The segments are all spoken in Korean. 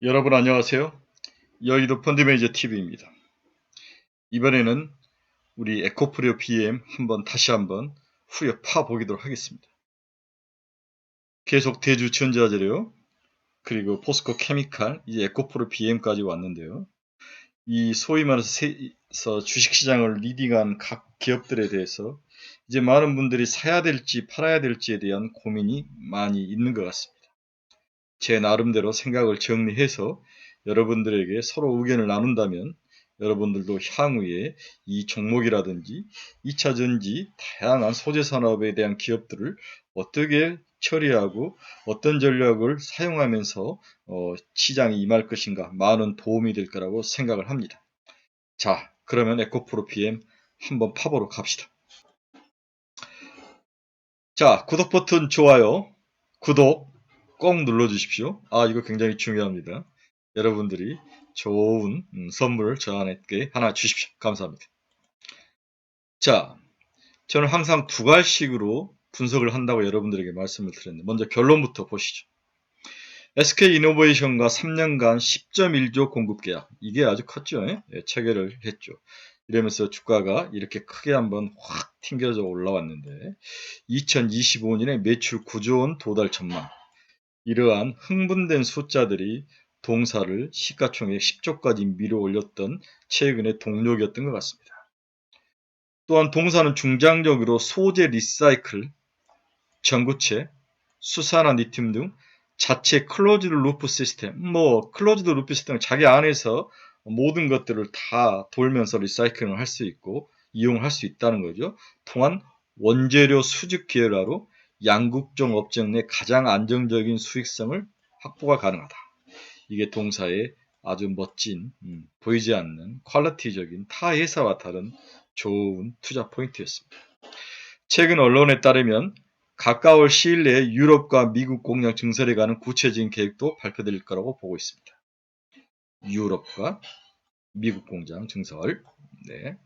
여러분 안녕하세요. 여의도 펀드매니저 TV입니다. 이번에는 우리 에코프로 BM 다시 한번 후에 파보도록 하겠습니다. 계속 대주전자재료 그리고 포스코 케미칼 이제 에코프로 BM까지 왔는데요. 이 소위 말해서 주식시장을 리딩한 각 기업들에 대해서 이제 많은 분들이 사야 될지 팔아야 될지에 대한 고민이 많이 있는 것 같습니다. 제 나름대로 생각을 정리해서 여러분들에게 서로 의견을 나눈다면 여러분들도 향후에 이 종목이라든지 2차 전지 다양한 소재 산업에 대한 기업들을 어떻게 처리하고 어떤 전략을 사용하면서 시장에 임할 것인가 많은 도움이 될 거라고 생각을 합니다. 자, 그러면 에코프로 PM 한번 파보러 갑시다. 자, 구독 버튼 좋아요, 구독 꼭 눌러주십시오. 이거 굉장히 중요합니다. 여러분들이 좋은 선물을 저한테 하나 주십시오. 감사합니다. 자, 저는 항상 두 가지식으로 분석을 한다고 여러분들에게 말씀을 드렸는데 먼저 결론부터 보시죠. SK이노베이션과 3년간 10.1조 공급 계약, 이게 아주 컸죠. 체결을 했죠. 이러면서 주가가 이렇게 크게 한번 확 튕겨져 올라왔는데 2025년에 매출 9조 원 도달 전망, 이러한 흥분된 숫자들이 동사를 시가총액 10조까지 밀어 올렸던 최근의 동력이었던 것 같습니다. 또한 동사는 중장적으로 소재 리사이클, 전구체, 수산화 리튬 등 자체 클로즈드 루프 시스템, 클로즈드 루프 시스템은 자기 안에서 모든 것들을 다 돌면서 리사이클을 할 수 있고 이용할 수 있다는 거죠. 또한 원재료 수집 계열화로 양국종 업종 내 가장 안정적인 수익성을 확보가 가능하다. 이게 동사의 아주 멋진 보이지 않는 퀄리티적인 타 회사와 다른 좋은 투자 포인트였습니다. 최근 언론에 따르면 가까울 시일 내에 유럽과 미국 공장 증설에 관한 구체적인 계획도 발표될 거라고 보고 있습니다. 유럽과 미국 공장 증설. 네.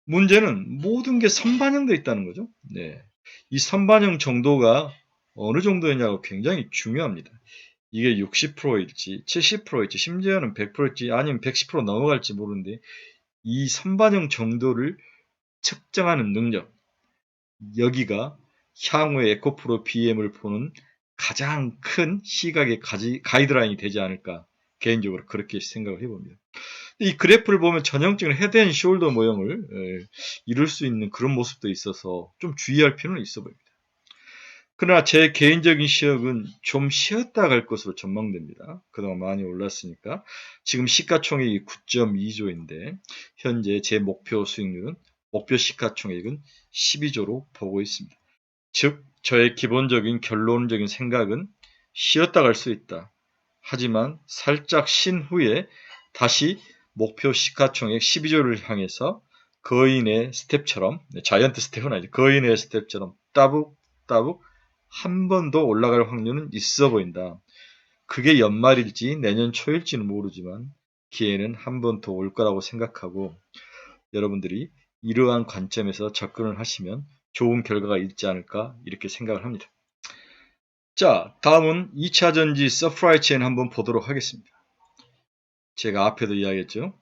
문제는 모든 게 선반영되어 있다는 거죠. 네. 이 선반영 정도가 어느 정도였냐고 굉장히 중요합니다. 이게 60%일지 70%일지 심지어는 100%일지 아니면 110% 넘어갈지 모르는데 이 선반영 정도를 측정하는 능력, 여기가 향후의 에코프로 BM을 보는 가장 큰 시각의 가이드라인이 되지 않을까 개인적으로 그렇게 생각을 해봅니다. 이 그래프를 보면 전형적인 헤드앤숄더 모형을 이룰 수 있는 그런 모습도 있어서 좀 주의할 필요는 있어 보입니다. 그러나 제 개인적인 시각은 좀 쉬었다 갈 것으로 전망됩니다. 그동안 많이 올랐으니까. 지금 시가총액이 9.2조인데 현재 제 목표 수익률은 목표 시가총액은 12조로 보고 있습니다. 즉 저의 기본적인 결론적인 생각은 쉬었다 갈 수 있다. 하지만 살짝 쉰 후에 다시 목표 시가총액 12조를 향해서 거인의 스텝처럼, 자이언트 스텝은 아니죠. 거인의 스텝처럼 따북따북 한 번 더 올라갈 확률은 있어 보인다. 그게 연말일지 내년 초일지는 모르지만 기회는 한 번 더 올 거라고 생각하고 여러분들이 이러한 관점에서 접근을 하시면 좋은 결과가 있지 않을까 이렇게 생각을 합니다. 자, 다음은 2차 전지 서프라이 체인 한번 보도록 하겠습니다. 제가 앞에도 이야기했죠.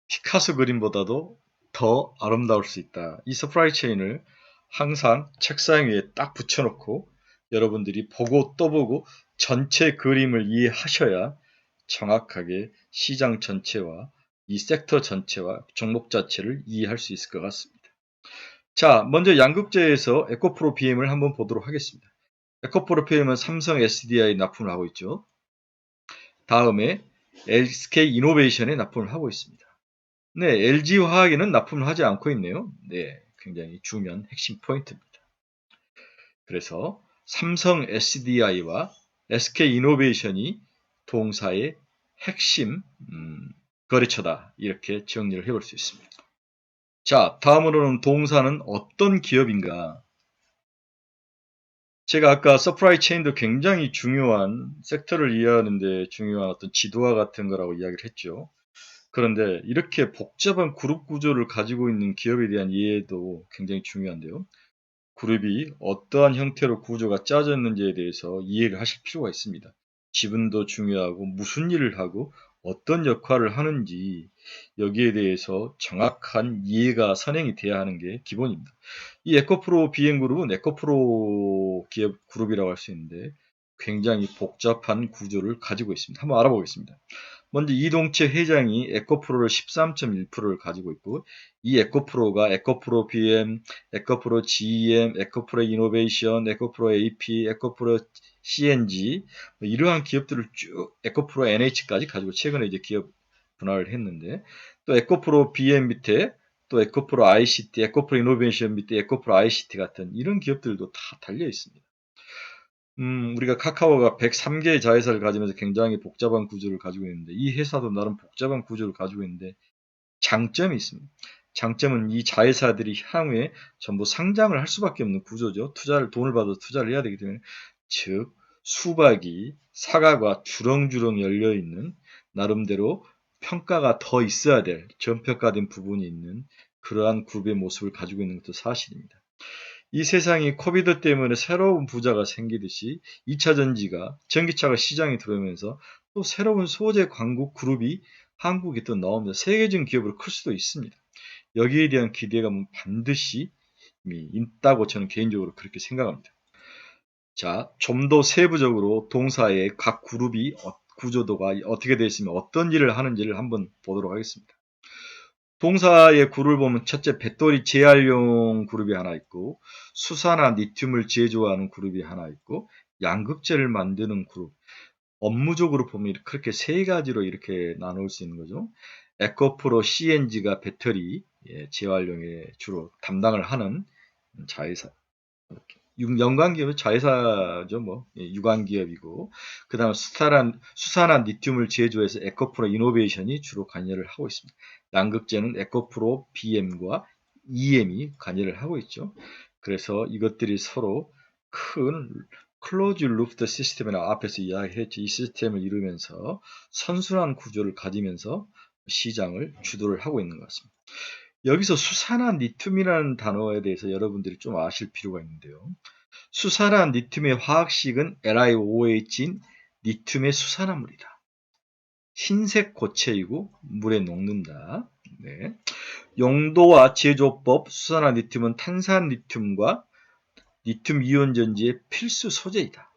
피카소 그림보다도 더 아름다울 수 있다. 이 서프라이 체인을 항상 책상 위에 딱 붙여놓고 여러분들이 보고 또 보고 전체 그림을 이해하셔야 정확하게 시장 전체와 이 섹터 전체와 종목 자체를 이해할 수 있을 것 같습니다. 자, 먼저 양극재에서 에코프로 BM을 한번 보도록 하겠습니다. 에코프로 BM은 삼성 SDI 납품을 하고 있죠. 다음에 SK 이노베이션에 납품을 하고 있습니다. 네, LG화학에는 납품을 하지 않고 있네요. 네, 굉장히 중요한 핵심 포인트입니다. 그래서 삼성 SDI와 SK이노베이션이 동사의 핵심 거래처다. 이렇게 정리를 해볼 수 있습니다. 자, 다음으로는 동사는 어떤 기업인가? 제가 아까 서프라이 체인도 굉장히 중요한 섹터를 이해하는 데 중요한 어떤 지도화 같은 거라고 이야기를 했죠. 그런데 이렇게 복잡한 그룹 구조를 가지고 있는 기업에 대한 이해도 굉장히 중요한데요. 그룹이 어떠한 형태로 구조가 짜졌는지에 대해서 이해를 하실 필요가 있습니다. 지분도 중요하고 무슨 일을 하고 어떤 역할을 하는지 여기에 대해서 정확한 이해가 선행이 돼야 하는 게 기본입니다. 이 에코프로 비행그룹은 에코프로 기업 그룹이라고 할 수 있는데 굉장히 복잡한 구조를 가지고 있습니다. 한번 알아보겠습니다. 먼저 이동채 회장이 에코프로를 13.1%를 가지고 있고 이 에코프로가 에코프로 BM, 에코프로 GM, 에코프로 이노베이션, 에코프로 AP, 에코프로 CNG 이러한 기업들을 쭉 에코프로 NH까지 가지고 최근에 이제 기업 분할을 했는데 또 에코프로 BM 밑에 또 에코프로 ICT, 에코프로 이노베이션 밑에 에코프로 ICT 같은 이런 기업들도 다 달려 있습니다. 우리가 카카오가 103개의 자회사를 가지면서 굉장히 복잡한 구조를 가지고 있는데 이 회사도 나름 복잡한 구조를 가지고 있는데 장점이 있습니다. 장점은 이 자회사들이 향후에 전부 상장을 할 수밖에 없는 구조죠. 돈을 받아서 투자를 해야 되기 때문에 즉 수박이 사과가 주렁주렁 열려 있는 나름대로 평가가 더 있어야 될 전평가된 부분이 있는 그러한 그룹의 모습을 가지고 있는 것도 사실입니다. 이 세상이 코비드 때문에 새로운 부자가 생기듯이 2차 전기차가 시장에 들어오면서 또 새로운 소재 광국 그룹이 한국에 또 나오면서 세계적인 기업으로 클 수도 있습니다. 여기에 대한 기대감은 반드시 있다고 저는 개인적으로 그렇게 생각합니다. 자, 좀 더 세부적으로 동사의 각 그룹이 구조도가 어떻게 되어 있으면 어떤 일을 하는지를 한번 보도록 하겠습니다. 동사의 그룹을 보면 첫째 배터리 재활용 그룹이 하나 있고 수산화 리튬을 제조하는 그룹이 하나 있고 양극재를 만드는 그룹 업무적으로 보면 그렇게 세 가지로 이렇게 나눌 수 있는 거죠. 에코프로 CNG가 배터리 재활용에 주로 담당을 하는 자회사 연관기업은 자회사죠, 유관기업이고, 그 다음 수산한 리튬을 제조해서 에코프로 이노베이션이 주로 관여를 하고 있습니다. 양극재는 에코프로 BM과 EM이 관여를 하고 있죠. 그래서 이것들이 서로 큰 클로즈 루프트 시스템이나 앞에서 이야기했죠. 이 시스템을 이루면서 선순환 구조를 가지면서 시장을 주도를 하고 있는 것 같습니다. 여기서 수산화 리튬이라는 단어에 대해서 여러분들이 좀 아실 필요가 있는데요. 수산화 리튬의 화학식은 LiOH인 리튬의 수산화물이다. 흰색 고체이고 물에 녹는다. 네. 용도와 제조법 수산화 리튬은 탄산 리튬과 리튬 이온 전지의 필수 소재이다.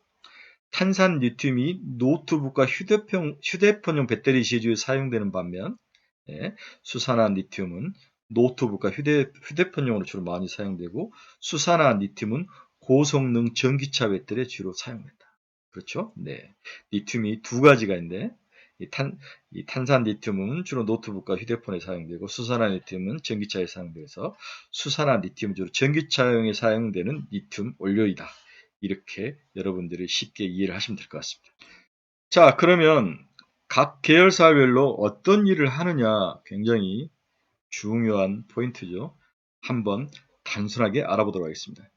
탄산 리튬이 노트북과 휴대폰용 배터리 제조에 사용되는 반면 수산화 리튬은 노트북과 휴대폰용으로 주로 많이 사용되고 수산화 리튬은 고성능 전기차 배터리에 주로 사용된다. 그렇죠? 네. 리튬이 두 가지가 있는데 이 탄산 리튬은 주로 노트북과 휴대폰에 사용되고 수산화 리튬은 전기차에 사용돼서 수산화 리튬은 주로 전기차용에 사용되는 리튬 원료이다. 이렇게 여러분들이 쉽게 이해를 하시면 될 것 같습니다. 자, 그러면 각 계열사별로 어떤 일을 하느냐 굉장히 중요한 포인트죠. 한번 단순하게 알아보도록 하겠습니다.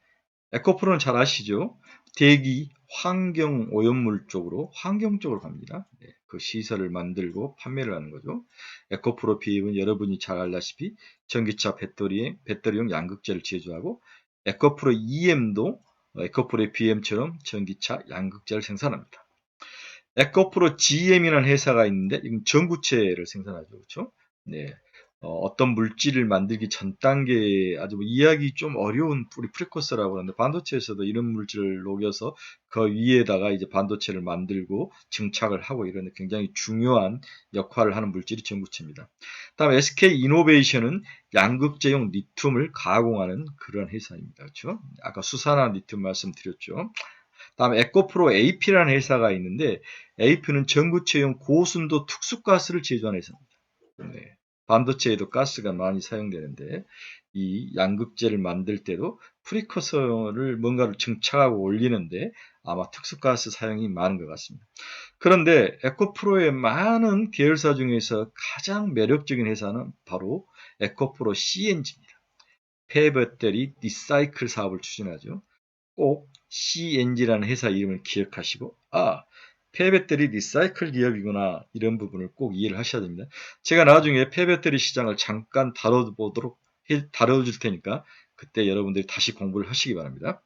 에코프로는 잘 아시죠? 대기, 환경 오염물 쪽으로 환경 쪽으로 갑니다. 네, 그 시설을 만들고 판매를 하는 거죠. 에코프로 비입은 여러분이 잘 알다시피 전기차 배터리용 양극재를 제조하고 에코프로 EM도 에코프로 BM처럼 전기차 양극재를 생산합니다. 에코프로 GM이라는 회사가 있는데 이건 전구체를 생산하죠. 그렇죠? 네. 어떤 물질을 만들기 전 단계에 아주 이해하기 좀 어려운 우리 프리코서라고 하는데 반도체에서도 이런 물질을 녹여서 그 위에다가 이제 반도체를 만들고 증착을 하고 이런 굉장히 중요한 역할을 하는 물질이 전구체입니다. 다음에 SK 이노베이션은 양극재용 리튬을 가공하는 그런 회사입니다. 그렇죠? 아까 수산화 리튬 말씀드렸죠. 다음에 에코프로 AP라는 회사가 있는데 AP는 전구체용 고순도 특수가스를 제조하는 회사입니다. 네. 반도체에도 가스가 많이 사용되는데 이 양극재를 만들 때도 프리커서를 뭔가를 증착하고 올리는데 아마 특수가스 사용이 많은 것 같습니다. 그런데 에코프로의 많은 계열사 중에서 가장 매력적인 회사는 바로 에코프로 CNG입니다. 폐배터리 리사이클 사업을 추진하죠. 꼭 CNG라는 회사 이름을 기억하시고 폐배터리 리사이클 기업이구나 이런 부분을 꼭 이해를 하셔야 됩니다. 제가 나중에 폐배터리 시장을 잠깐 다뤄줄 테니까 그때 여러분들이 다시 공부를 하시기 바랍니다.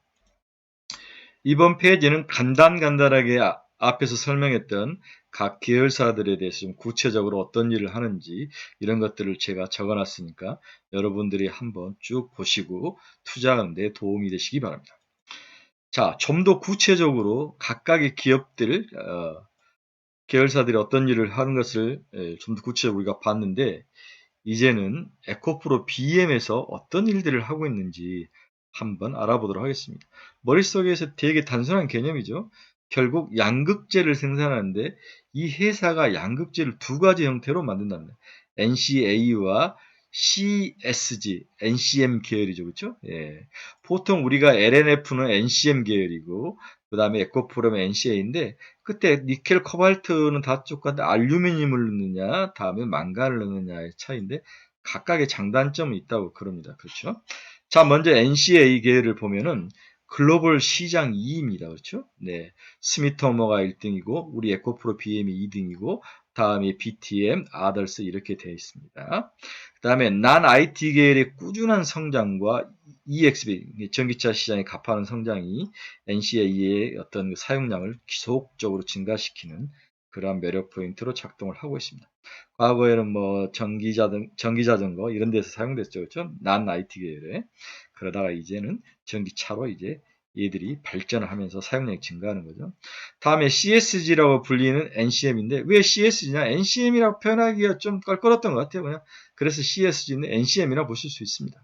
이번 페이지는 간단하게 앞에서 설명했던 각 계열사들에 대해서 좀 구체적으로 어떤 일을 하는지 이런 것들을 제가 적어놨으니까 여러분들이 한번 쭉 보시고 투자하는 데 도움이 되시기 바랍니다. 자, 좀 더 구체적으로 각각의 기업들, 계열사들이 어떤 일을 하는 것을 좀 더 구체적으로 우리가 봤는데 이제는 에코프로 BM에서 어떤 일들을 하고 있는지 한번 알아보도록 하겠습니다. 머릿속에서 되게 단순한 개념이죠. 결국 양극재를 생산하는데 이 회사가 양극재를 두 가지 형태로 만든답니다. NCA와 CSG, NCM 계열이죠. 그렇죠? 예. 보통 우리가 LNF는 NCM 계열이고 그 다음에 에코프로는 NCA인데 그때 니켈, 코발트는 다 똑같은데 알루미늄을 넣느냐, 다음에 망간을 넣느냐의 차이인데 각각의 장단점이 있다고 그럽니다. 그렇죠? 자, 먼저 NCA 계열을 보면은 글로벌 시장 2위입니다. 그렇죠? 네. 스미터머가 1등이고 우리 에코프로 BM이 2등이고 다음에 BTM, 아덜스 이렇게 되어 있습니다. 그 다음에 난 IT 계열의 꾸준한 성장과 EXB, 전기차 시장에 가파른 성장이 NCA의 어떤 사용량을 지속적으로 증가시키는 그러한 매력 포인트로 작동을 하고 있습니다. 과거에는 뭐 전기자전거 이런 데서 사용됐죠. 그렇죠? 난 IT 계열에. 그러다가 이제는 전기차로 이제 얘들이 발전을 하면서 사용량이 증가하는 거죠. 다음에 CSG라고 불리는 NCM인데 왜 CSG냐? NCM이라고 표현하기가 좀 껄끄럽던 것 같아요. 그냥 그래서 CSG는 NCM이라고 보실 수 있습니다.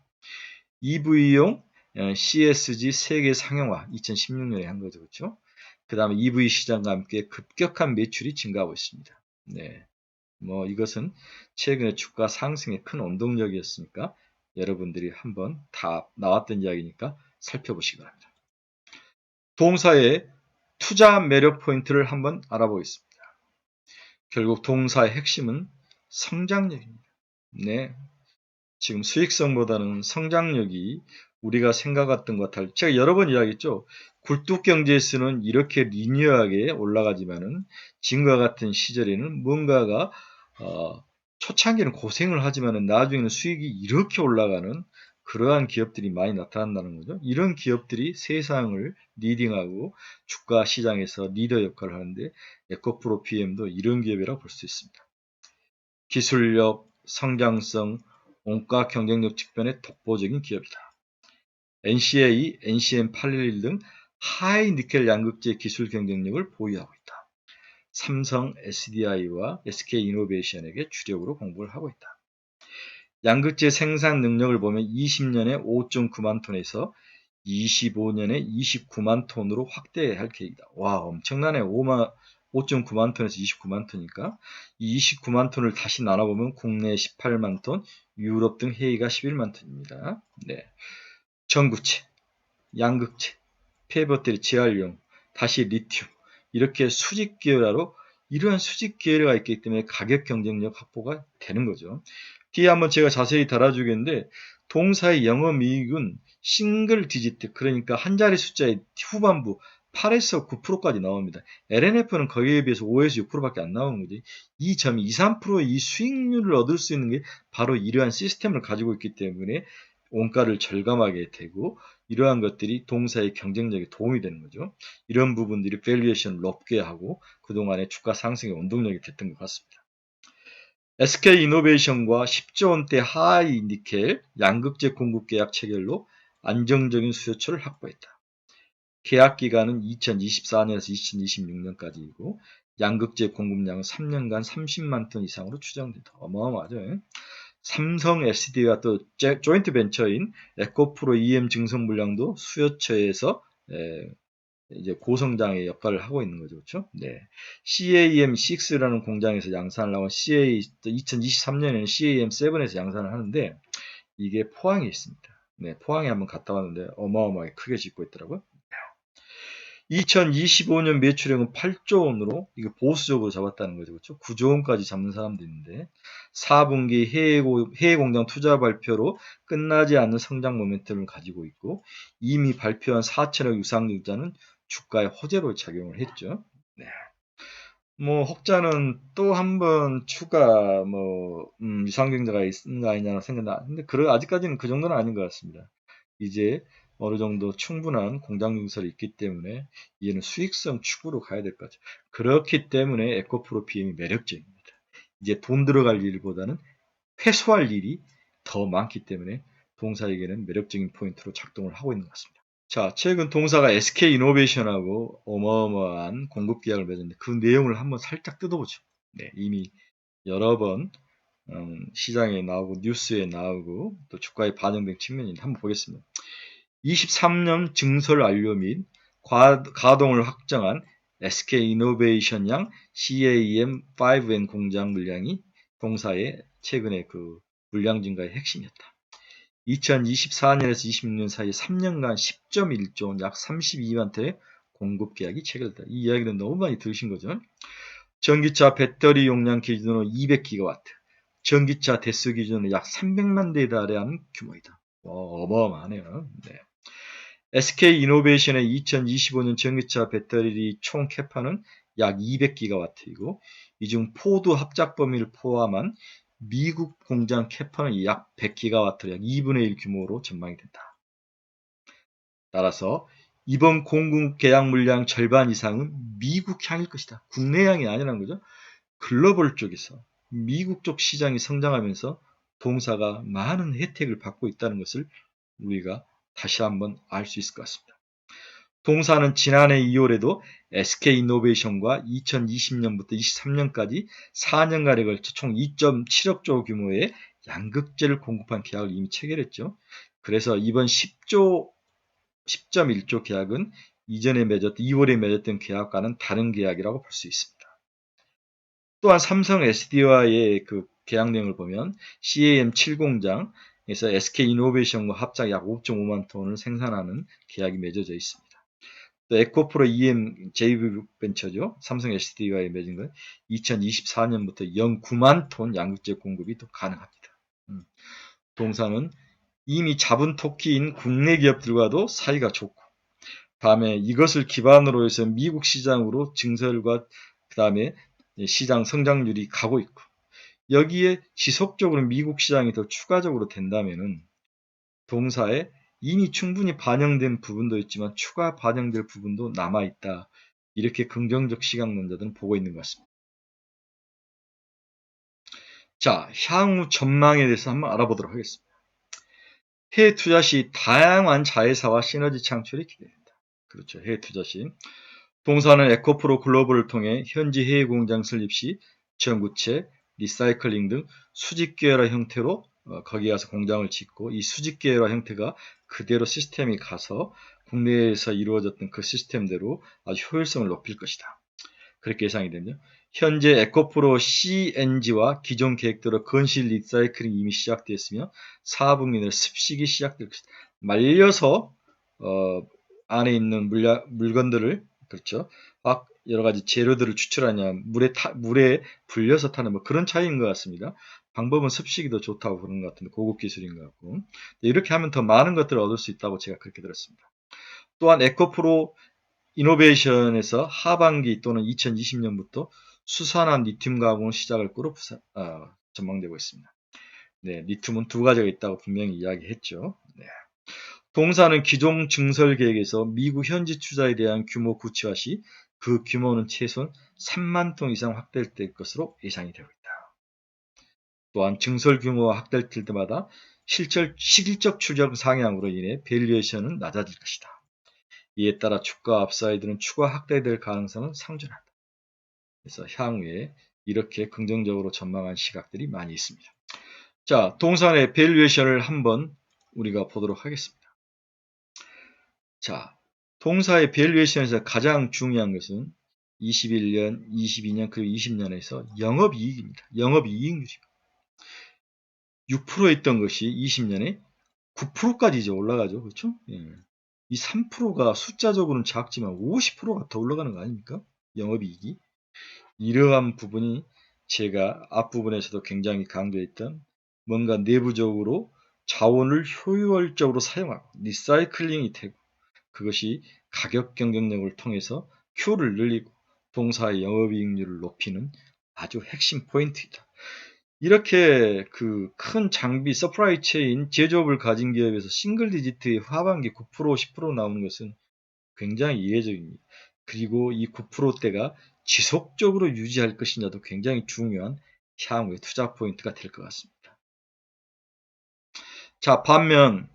EV용 CSG 세계 상용화 2016년에 한 거죠. 그렇죠? 그 다음에 EV 시장과 함께 급격한 매출이 증가하고 있습니다. 네. 뭐 이것은 최근에 주가 상승의 큰 원동력이었으니까 여러분들이 한번 다 나왔던 이야기니까 살펴보시기 바랍니다. 동사의 투자 매력 포인트를 한번 알아보겠습니다. 결국 동사의 핵심은 성장력입니다. 네. 지금 수익성보다는 성장력이 우리가 생각했던 것과 제가 여러 번 이야기했죠. 굴뚝경제에서는 이렇게 리니어하게 올라가지만은 지금과 같은 시절에는 뭔가가 초창기는 고생을 하지만은 나중에는 수익이 이렇게 올라가는 그러한 기업들이 많이 나타난다는 거죠. 이런 기업들이 세상을 리딩하고 주가 시장에서 리더 역할을 하는데 에코프로 PM도 이런 기업이라고 볼 수 있습니다. 기술력, 성장성, 원가 경쟁력 측면의 독보적인 기업이다. NCA, NCM811 등 하이 니켈 양극재 기술 경쟁력을 보유하고 있다. 삼성, SDI와 SK이노베이션에게 주력으로 공부를 하고 있다. 양극재 생산 능력을 보면 20년에 5.9만 톤에서 25년에 29만 톤으로 확대할 계획이다. 와, 엄청나네. 5.9만 톤에서 29만 톤이니까 이 29만 톤을 다시 나눠보면 국내 18만 톤, 유럽 등 해외가 11만 톤입니다. 네. 전구체, 양극재, 폐배터리 재활용, 다시 리튬 이렇게 수직 계열화로 이러한 수직 계열화가 있기 때문에 가격 경쟁력 확보가 되는 거죠. 뒤에 한번 제가 자세히 달아주겠는데 동사의 영업이익은 싱글 디지트 그러니까 한 자리 숫자의 후반부 8에서 9%까지 나옵니다. LNF는 거기에 비해서 5에서 6%밖에 안 나오는 거지. 2.23%의 2%의 이 수익률을 얻을 수 있는 게 바로 이러한 시스템을 가지고 있기 때문에 원가를 절감하게 되고 이러한 것들이 동사의 경쟁력에 도움이 되는 거죠. 이런 부분들이 밸류에이션을 높게 하고 그동안의 주가 상승의 원동력이 됐던 것 같습니다. SK이노베이션과 10조 원대 하이 니켈 양극재 공급 계약 체결로 안정적인 수요처를 확보했다. 계약 기간은 2024년에서 2026년까지이고 양극재 공급량은 3년간 30만 톤 이상으로 추정된다. 어마어마하죠. 삼성 SD와 또 조인트 벤처인 에코프로 EM 증선 물량도 수요처에서 이제 고성장의 역할을 하고 있는 거죠. 그렇죠? 네. CAM6라는 공장에서 양산을 하고 2023년에는 CAM7에서 양산을 하는데 이게 포항에 있습니다. 네, 포항에 한번 갔다 왔는데 어마어마하게 크게 짓고 있더라고요. 2025년 매출액은 8조 원으로 이거 보수적으로 잡았다는 거죠. 그렇죠? 9조 원까지 잡는 사람도 있는데 4분기 해외 공장 투자 발표로 끝나지 않는 성장 모멘텀을 가지고 있고 이미 발표한 4천억 유상증자는 주가에 호재로 작용을 했죠. 네. 뭐 혹자는 또 한 번 추가 유상증자가 있는 거 아니냐는 생각나. 근데 아직까지는 그 정도는 아닌 것 같습니다. 이제 어느 정도 충분한 공장 증설이 있기 때문에 이는 수익성 추구로 가야 될 거죠. 그렇기 때문에 에코프로 BM이 매력적입니다. 이제 돈 들어갈 일보다는 회수할 일이 더 많기 때문에 동사에게는 매력적인 포인트로 작동을 하고 있는 것 같습니다. 자, 최근 동사가 SK이노베이션하고 어마어마한 공급 계약을 맺었는데 그 내용을 한번 살짝 뜯어보죠. 네, 이미 여러 번 시장에 나오고 뉴스에 나오고 또 주가에 반영된 측면인데 한번 보겠습니다. 23년 증설 완료 및 가동을 확정한 SK이노베이션 양 CAEM5N 공장 물량이 동사의 최근의 그 물량 증가의 핵심이었다. 2024년에서 26년 사이 3년간 10.1조 원, 약 32만 톤의 공급 계약이 체결됐다. 이 이야기는 너무 많이 들으신 거죠. 전기차 배터리 용량 기준으로 200기가와트, 전기차 대수 기준으로 약 300만 대에 달하는 규모이다. 어마어마하네요. 네. SK이노베이션의 2025년 전기차 배터리 총 캐파는 약 200기가와트이고 이 중 포드 합작 범위를 포함한 미국 공장 캐파는 약 100기가와트, 약 2분의 1 규모로 전망이 된다. 따라서 이번 공급 계약 물량 절반 이상은 미국 향일 것이다. 국내 향이 아니라는 거죠. 글로벌 쪽에서 미국 쪽 시장이 성장하면서 동사가 많은 혜택을 받고 있다는 것을 우리가 다시 한번 알 수 있을 것 같습니다. 동사는 지난해 2월에도 SK이노베이션과 2020년부터 23년까지 4년간에 걸쳐 총 2.7억 조 규모의 양극재를 공급한 계약을 이미 체결했죠. 그래서 이번 10.1조 계약은 이전에 맺었던 2월에 맺었던 계약과는 다른 계약이라고 볼 수 있습니다. 또한 삼성 SD와의 그 계약 내용을 보면 CAM7 공장에서 SK이노베이션과 합작 약 5.5만 톤을 생산하는 계약이 맺어져 있습니다. 또 에코프로 EM JV벤처죠. 삼성 SD와의 맺은 건 2024년부터 연 9만 톤 양극재 공급이 또 가능합니다. 동사는 이미 자본 토끼인 국내 기업들과도 사이가 좋고 다음에 이것을 기반으로 해서 미국 시장으로 증설과 그 다음에 시장 성장률이 가고 있고 여기에 지속적으로 미국 시장이 더 추가적으로 된다면은 동사에 이미 충분히 반영된 부분도 있지만 추가 반영될 부분도 남아있다. 이렇게 긍정적 시각론자들은 보고 있는 것 같습니다. 자, 향후 전망에 대해서 한번 알아보도록 하겠습니다. 해외 투자 시 다양한 자회사와 시너지 창출이 기대된다. 그렇죠. 해외 투자 시. 동사는 에코프로 글로벌을 통해 현지 해외 공장 설립 시 전구체, 리사이클링 등 수직 계열화 형태로 거기 가서 공장을 짓고 이 수직 계열화 형태가 그대로 시스템이 가서 국내에서 이루어졌던 그 시스템대로 아주 효율성을 높일 것이다. 그렇게 예상이 되며 현재 에코프로 CNG와 기존 계획대로 건실 리사이클링이 이미 시작되었으며 4분기 내에 습식이 시작될 것이다. 말려서 안에 있는 물건들을 그렇죠. 막 여러 가지 재료들을 추출하냐 물에 불려서 타는 뭐 그런 차이인 것 같습니다. 방법은 습식이 더 좋다고 그런 것 같은데 고급 기술인 것 같고 이렇게 하면 더 많은 것들을 얻을 수 있다고 제가 그렇게 들었습니다. 또한 에코프로 이노베이션에서 하반기 또는 2020년부터 수산화 리튬 가공을 시작할 거로 전망되고 있습니다. 네, 리튬은 두 가지가 있다고 분명히 이야기했죠. 네. 동사는 기존 증설 계획에서 미국 현지 투자에 대한 규모 구체화 시 그 규모는 최소한 3만 톤 이상 확대될 것으로 예상이 되고 있다. 또한 증설 규모가 확대될 때마다 실질적 추정 상향으로 인해 밸류에이션은 낮아질 것이다. 이에 따라 주가 업사이드는 추가 확대될 가능성은 상존한다. 그래서 향후에 이렇게 긍정적으로 전망한 시각들이 많이 있습니다. 자, 동산의 밸류에이션을 한번 우리가 보도록 하겠습니다. 자, 동사의 밸류에이션에서 가장 중요한 것은 21년, 22년, 그리고 20년에서 영업이익입니다. 영업이익률입니다. 6% 있던 것이 20년에 9%까지 이제 올라가죠. 그렇죠? 예. 이 3%가 숫자적으로는 작지만 50%가 더 올라가는 거 아닙니까? 영업이익이. 이러한 부분이 제가 앞부분에서도 굉장히 강조했던 뭔가 내부적으로 자원을 효율적으로 사용하고 리사이클링이 되고 그것이 가격 경쟁력을 통해서 Q를 늘리고 동사의 영업이익률을 높이는 아주 핵심 포인트이다. 이렇게 그 큰 장비 서프라이 체인 제조업을 가진 기업에서 싱글 디지트의 하반기 9% 10% 나오는 것은 굉장히 이례적입니다. 그리고 이 9%대가 지속적으로 유지할 것이냐도 굉장히 중요한 향후의 투자 포인트가 될 것 같습니다. 자, 반면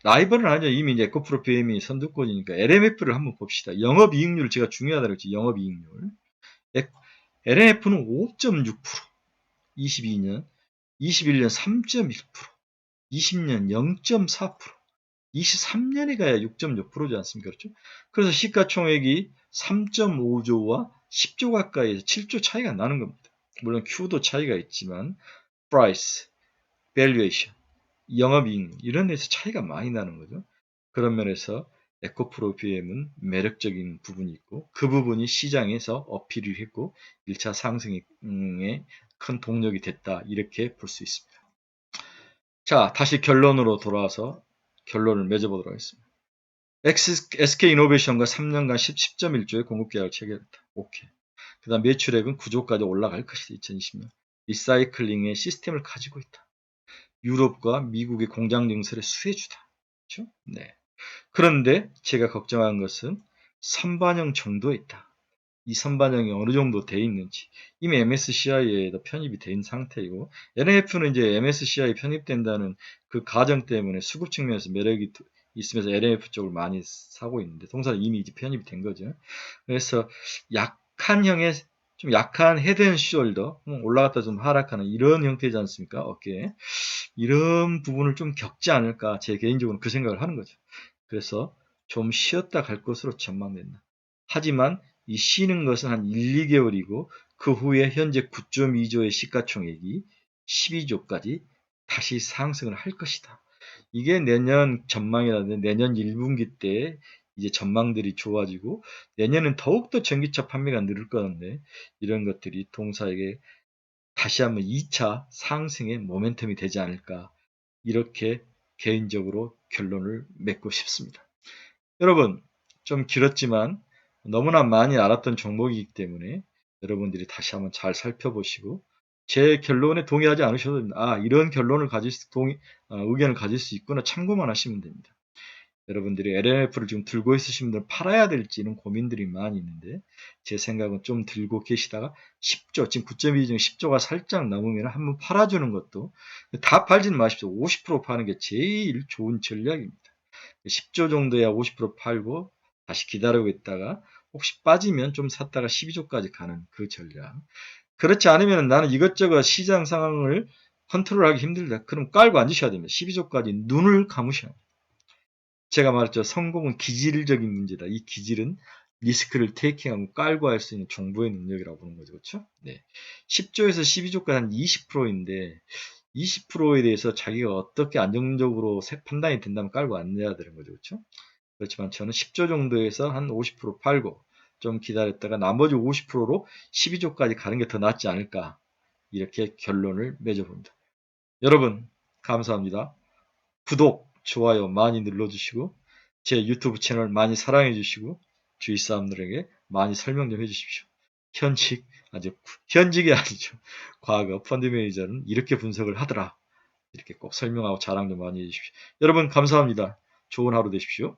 라이벌은 아니죠. 이미 이제 에코프로 BM이 선두권이니까 LMF를 한번 봅시다. 영업이익률 제가 중요하다고 했죠. 영업이익률. LMF는 5.6%, 22년, 21년 3.1%, 20년 0.4%, 23년에 가야 6.6%지 않습니까? 그렇죠? 그래서 시가총액이 3.5조와 10조 가까이에서 7조 차이가 나는 겁니다. 물론 Q도 차이가 있지만 price, valuation, 영업이익 이런 데서 차이가 많이 나는 거죠. 그런 면에서 에코프로 BM은 매력적인 부분이 있고 그 부분이 시장에서 어필을 했고 1차 상승에 큰 동력이 됐다 이렇게 볼 수 있습니다. 자, 다시 결론으로 돌아와서 결론을 맺어보도록 하겠습니다. SK이노베이션과 3년간 10.1조의 공급계약을 체결했다. 오케이. 그 다음 매출액은 9조까지 올라갈 것이다. 2020년. 리사이클링의 시스템을 가지고 있다. 유럽과 미국의 공장 증설의 수혜주다. 그렇죠? 네. 그런데 제가 걱정한 것은 선반영 정도에 있다. 이 선반영이 어느 정도 돼 있는지 이미 MSCI에도 편입이 된 상태이고 LMF는 이제 MSCI 편입된다는 그 가정 때문에 수급 측면에서 매력이 있으면서 LMF 쪽을 많이 사고 있는데 동사는 이미 이제 편입이 된 거죠. 그래서 약한형의 좀 약한 헤드앤숄더 올라갔다 좀 하락하는 이런 형태지 않습니까? 어깨 이런 부분을 좀 겪지 않을까 제 개인적으로는 그 생각을 하는 거죠. 그래서 좀 쉬었다 갈 것으로 전망된다. 하지만 이 쉬는 것은 한 1, 2개월이고 그 후에 현재 9.2조의 시가총액이 12조까지 다시 상승을 할 것이다. 이게 내년 전망이라든지 내년 1분기 때 이제 전망들이 좋아지고 내년은 더욱더 전기차 판매가 늘을 건데 이런 것들이 동사에게 다시 한번 2차 상승의 모멘텀이 되지 않을까 이렇게 개인적으로 결론을 맺고 싶습니다. 여러분 좀 길었지만 너무나 많이 알았던 종목이기 때문에 여러분들이 다시 한번 잘 살펴보시고 제 결론에 동의하지 않으셔도 됩니다. 아 이런 결론을 의견을 가질 수 있구나 참고만 하시면 됩니다. 여러분들이 LMF를 지금 들고 있으신 분들 팔아야 될지는 고민들이 많이 있는데 제 생각은 좀 들고 계시다가 10조 지금 9.2 중 10조가 살짝 넘으면 한번 팔아주는 것도 다 팔지는 마십시오. 50% 파는 게 제일 좋은 전략입니다. 10조 정도야 50% 팔고 다시 기다리고 있다가 혹시 빠지면 좀 샀다가 12조까지 가는 그 전략. 그렇지 않으면 나는 이것저것 시장 상황을 컨트롤하기 힘들다. 그럼 깔고 앉으셔야 됩니다. 12조까지 눈을 감으셔야 합니다. 제가 말했죠. 성공은 기질적인 문제다. 이 기질은 리스크를 테이킹하고 깔고 할 수 있는 정보의 능력이라고 보는 거죠. 그렇죠? 네. 10조에서 12조까지 한 20%인데 20%에 대해서 자기가 어떻게 안정적으로 판단이 된다면 깔고 앉아야 되는 거죠. 그렇죠? 그렇지만 저는 10조 정도에서 한 50% 팔고 좀 기다렸다가 나머지 50%로 12조까지 가는 게 더 낫지 않을까 이렇게 결론을 맺어봅니다. 여러분 감사합니다. 구독, 좋아요 많이 눌러주시고 제 유튜브 채널 많이 사랑해 주시고 주위 사람들에게 많이 설명 좀 해주십시오. 현직이 아니죠. 과거 펀드 매니저는 이렇게 분석을 하더라. 이렇게 꼭 설명하고 자랑 좀 많이 해주십시오. 여러분 감사합니다. 좋은 하루 되십시오.